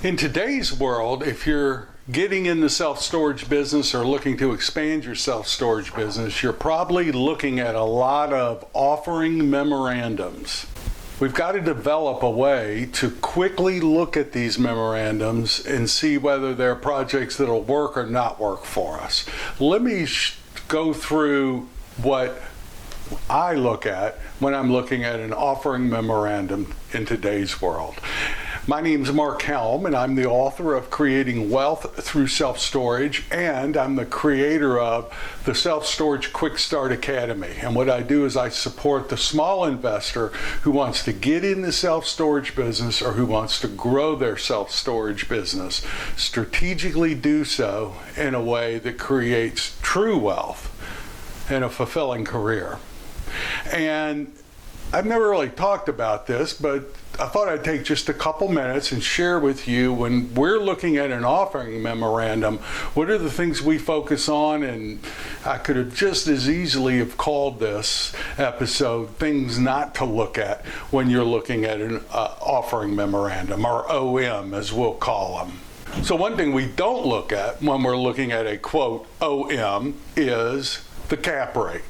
In today's world, if you're getting in the self-storage business or looking to expand your self-storage business, you're probably looking at a lot of offering memorandums. We've got to develop a way to quickly look at these memorandums and see whether they're projects that'll work or not work for us. Let me go through what I look at when I'm looking at an offering memorandum in today's world. My name's Mark Helm, and I'm the author of Creating Wealth Through Self-Storage, and I'm the creator of the Self-Storage Quick Start Academy. And what I do is I support the small investor who wants to get in the self-storage business or who wants to grow their self-storage business, strategically do so in a way that creates true wealth and a fulfilling career. And I've never really talked about this, but I thought I'd take just a couple minutes and share with you, when we're looking at an offering memorandum, what are the things we focus on. And I could have just as easily have called this episode Things Not to Look At when you're looking at an offering memorandum, or OM as we'll call them. So one thing we don't look at when we're looking at a quote OM is the cap rate.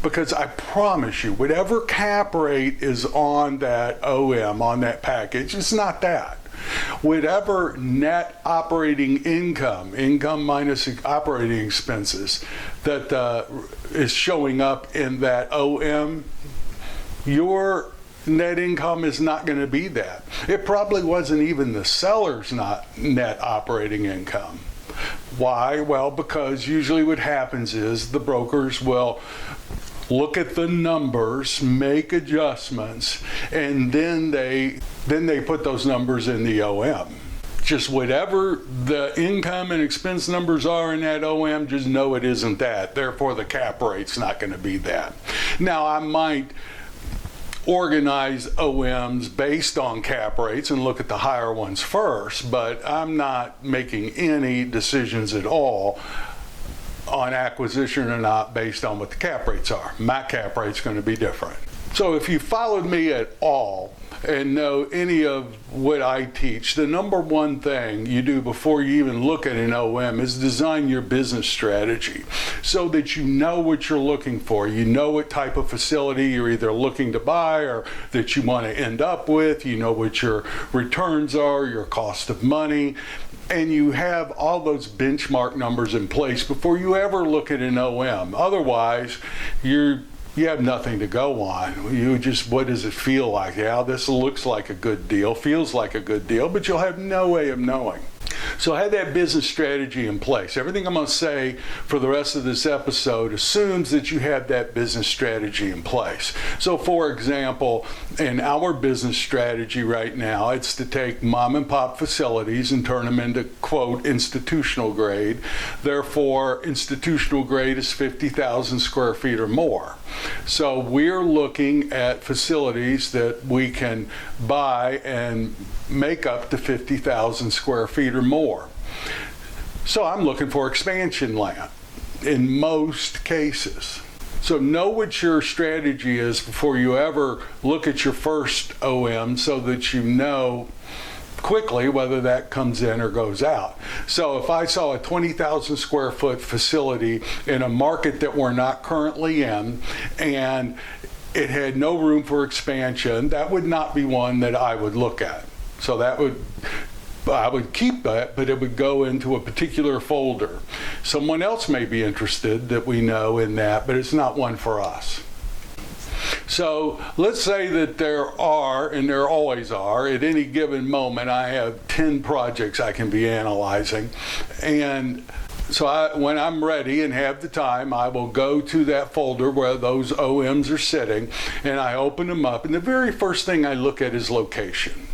Because I promise you, whatever cap rate is on that OM, on that package, it's not that. Whatever net operating income minus operating expenses, that is showing up in that OM, your net income is not going to be that. It probably wasn't even the seller's net operating income. Why? Well, because usually what happens is the brokers will look at the numbers, make adjustments, and then they put those numbers in the OM. Just whatever the income and expense numbers are in that OM, just know it isn't that. Therefore, the cap rate's not going to be that. Now, I might organize OMs based on cap rates and look at the higher ones first, but I'm not making any decisions at all on acquisition or not based on what the cap rates are. My cap rate's going to be different. So if you followed me at all and know any of what I teach, the number one thing you do before you even look at an OM is design your business strategy so that you know what you're looking for. You know what type of facility you're either looking to buy or that you want to end up with. You know what your returns are, your cost of money, and you have all those benchmark numbers in place before you ever look at an OM. Otherwise, you have nothing to go on. You just, what does it feel like? Yeah, this looks like a good deal, feels like a good deal, but you'll have no way of knowing. So have that business strategy in place. Everything I'm going to say for the rest of this episode assumes that you have that business strategy in place. So for example, in our business strategy right now, it's to take mom and pop facilities and turn them into quote institutional grade. Therefore, institutional grade is 50,000 square feet or more. So we're looking at facilities that we can buy and make up to 50,000 square feet or more. So I'm looking for expansion land in most cases. So know what your strategy is before you ever look at your first OM so that you know quickly whether that comes in or goes out. So if I saw a 20,000 square foot facility in a market that we're not currently in and it had no room for expansion, that would not be one that I would look at. So I would keep that, but it would go into a particular folder. Someone else may be interested that we know in that, but it's not one for us. So let's say that there are, and there always are, at any given moment, I have 10 projects I can be analyzing. And so when I'm ready and have the time, I will go to that folder where those OMs are sitting, and I open them up. And the very first thing I look at is location.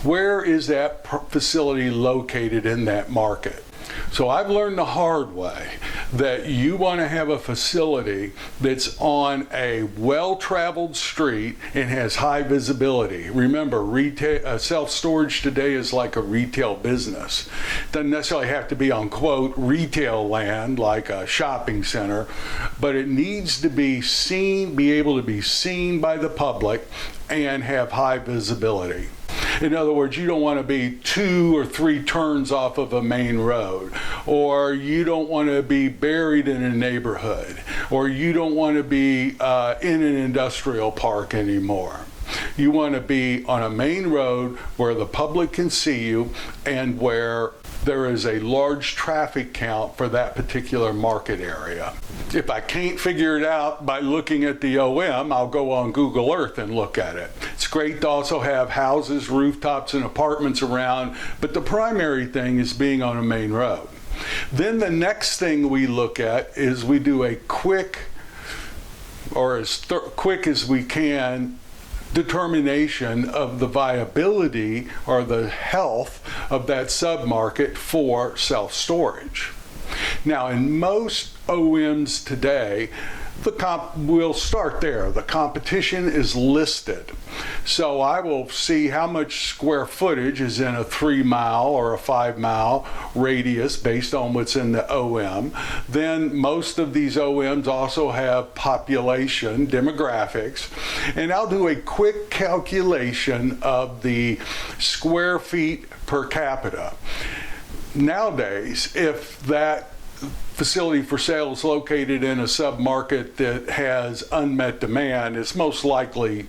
Where is that facility located in that market? So I've learned the hard way that you want to have a facility that's on a well-traveled street and has high visibility. Remember, retail, self-storage today is like a retail business. It doesn't necessarily have to be on, quote, retail land like a shopping center, but it needs to be seen, be able to be seen by the public and have high visibility. In other words, you don't want to be 2 or 3 turns off of a main road, or you don't want to be buried in a neighborhood, or you don't want to be in an industrial park anymore. You want to be on a main road where the public can see you and where there is a large traffic count for that particular market area. If I can't figure it out by looking at the OM, I'll go on Google Earth and look at it. It's great to also have houses, rooftops, and apartments around, but the primary thing is being on a main road. Then the next thing we look at is we do a quick, or as quick as we can, determination of the viability or the health of that submarket for self-storage. Now, in most OMs today, we'll start there. The competition is listed. So I will see how much square footage is in a 3-mile or a 5-mile radius based on what's in the OM. Then most of these OMs also have population, demographics, and I'll do a quick calculation of the square feet per capita. Nowadays, if that facility for sale is located in a submarket that has unmet demand, it's most likely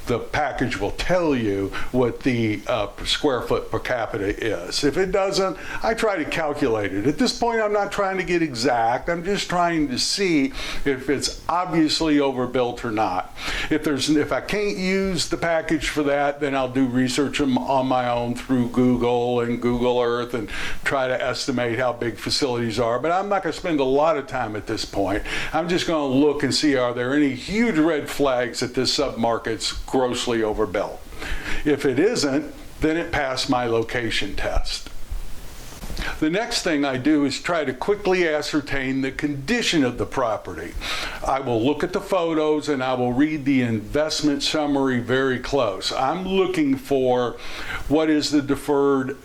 the package will tell you what the square foot per capita is. If it doesn't, I try to calculate it. At this point, I'm not trying to get exact. I'm just trying to see if it's obviously overbuilt or not. If I can't use the package for that, then I'll do research on my own through Google and Google Earth and try to estimate how big facilities are. But I'm not going to spend a lot of time at this point. I'm just going to look and see, are there any huge red flags that this submarket's grossly overbuilt? If it isn't, then it passed my location test. The next thing I do is try to quickly ascertain the condition of the property. I will look at the photos and I will read the investment summary very close. I'm looking for what is the deferred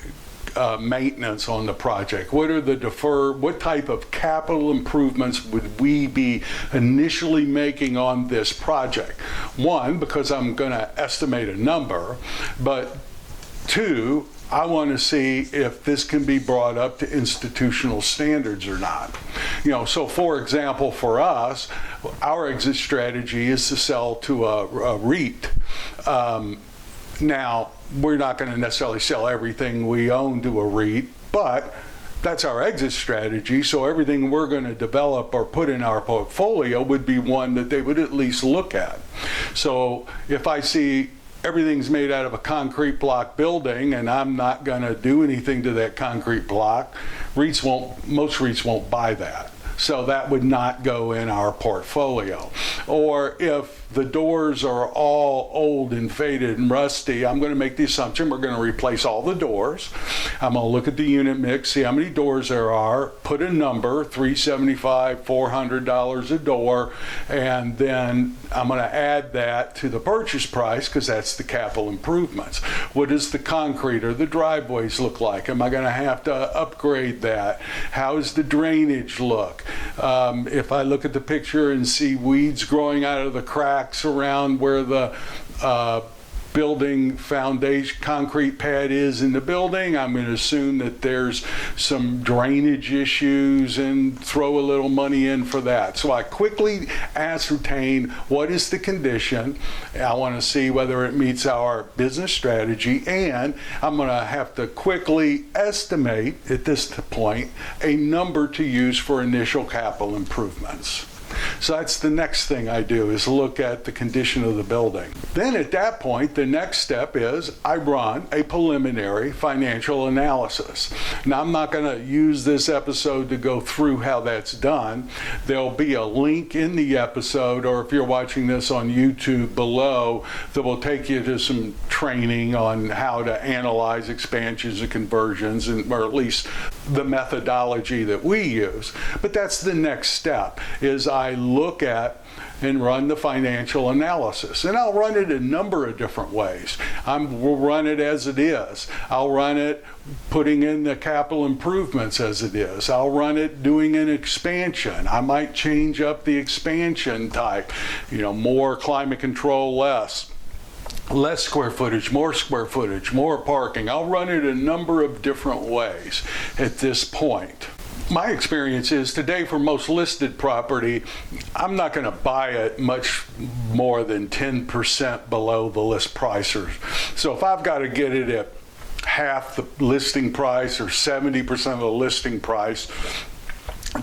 maintenance on the project. What type of capital improvements would we be initially making on this project? One, because I'm going to estimate a number, but 2, I want to see if this can be brought up to institutional standards or not. So for example, for us, our exit strategy is to sell to a REIT. Now, we're not going to necessarily sell everything we own to a REIT, but that's our exit strategy. So everything we're going to develop or put in our portfolio would be one that they would at least look at. So if I see everything's made out of a concrete block building and I'm not going to do anything to that concrete block, most REITs won't buy that. So that would not go in our portfolio. Or if the doors are all old and faded and rusty, I'm going to make the assumption we're going to replace all the doors. I'm going to look at the unit mix, see how many doors there are, put a number, $375, $400 a door, and then I'm going to add that to the purchase price because that's the capital improvements. What does the concrete or the driveways look like? Am I going to have to upgrade that? How does the drainage look? If I look at the picture and see weeds growing out of the cracks around where the building foundation concrete pad is in the building, I'm going to assume that there's some drainage issues and throw a little money in for that. So I quickly ascertain what is the condition. I want to see whether it meets our business strategy, and I'm going to have to quickly estimate at this point a number to use for initial capital improvements. So that's the next thing I do, is look at the condition of the building. Then at that point, the next step is I run a preliminary financial analysis. Now, I'm not going to use this episode to go through how that's done. There'll be a link in the episode, or if you're watching this on YouTube below, that will take you to some training on how to analyze expansions and conversions, or at least the methodology that we use. But that's the next step, is I look at and run the financial analysis. And I'll run it a number of different ways. We'll run it as it is. I'll run it putting in the capital improvements as it is. I'll run it doing an expansion. I might change up the expansion type, more climate control, less. less square footage, more parking. I'll run it a number of different ways at this point. My experience is today for most listed property, I'm not going to buy it much more than 10% below the list price. So if I've got to get it at half the listing price or 70% of the listing price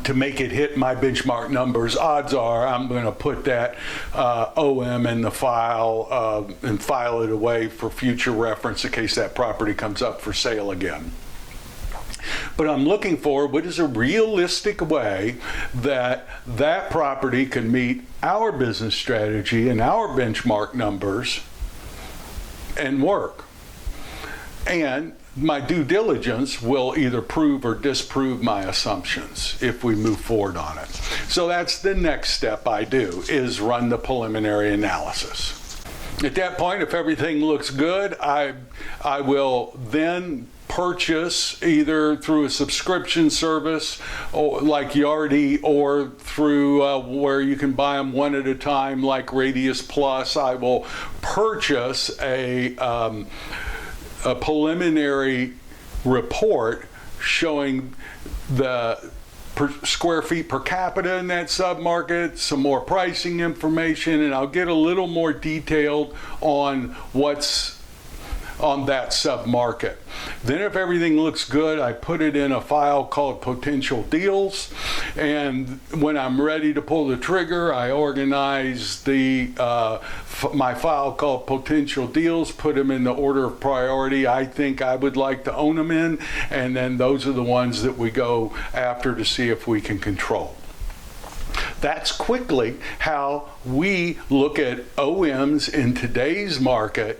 to make it hit my benchmark numbers, odds are I'm going to put that OM in the file and file it away for future reference in case that property comes up for sale again. But I'm looking for what is a realistic way that that property can meet our business strategy and our benchmark numbers and work. And my due diligence will either prove or disprove my assumptions if we move forward on it. So that's the next step I do, is run the preliminary analysis. At that point, if everything looks good, I will then purchase either through a subscription service or like Yardi, or through where you can buy them one at a time like Radius Plus. I will purchase a preliminary report showing the square feet per capita in that submarket, some more pricing information, and I'll get a little more detailed on what's on that submarket. Then if everything looks good, I put it in a file called potential deals, and when I'm ready to pull the trigger, I organize my file called potential deals, put them in the order of priority I think I would like to own them in, and then those are the ones that we go after to see if we can control. That's quickly how we look at OMs in today's market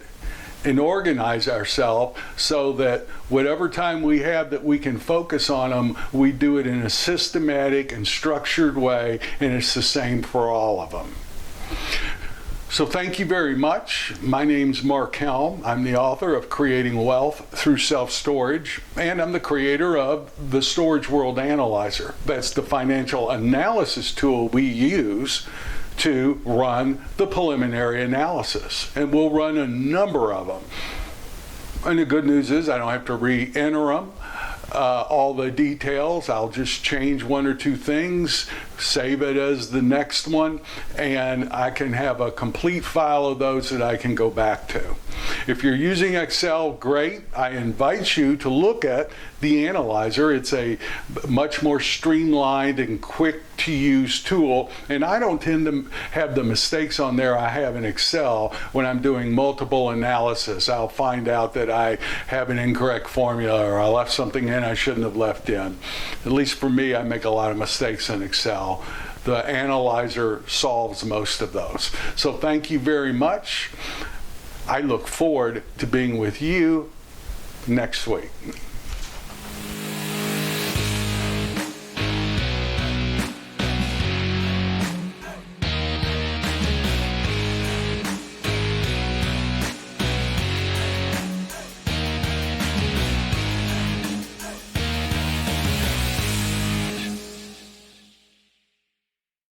and organize ourselves so that whatever time we have that we can focus on them, we do it in a systematic and structured way, and it's the same for all of them. So thank you very much. My name's Mark Helm. I'm the author of Creating Wealth Through Self-Storage, and I'm the creator of the Storage World Analyzer. That's the financial analysis tool we use to run the preliminary analysis, and we'll run a number of them. And the good news is I don't have to re-enter them, all the details. I'll just change one or two things, save it as the next one, and I can have a complete file of those that I can go back to. If you're using Excel, great. I invite you to look at the Analyzer. It's a much more streamlined and quick to use tool, and I don't tend to have the mistakes on there I have in Excel when I'm doing multiple analysis. I'll find out that I have an incorrect formula, or I left something in I shouldn't have left in. At least for me, I make a lot of mistakes in Excel. The Analyzer solves most of those. So thank you very much. I look forward to being with you next week.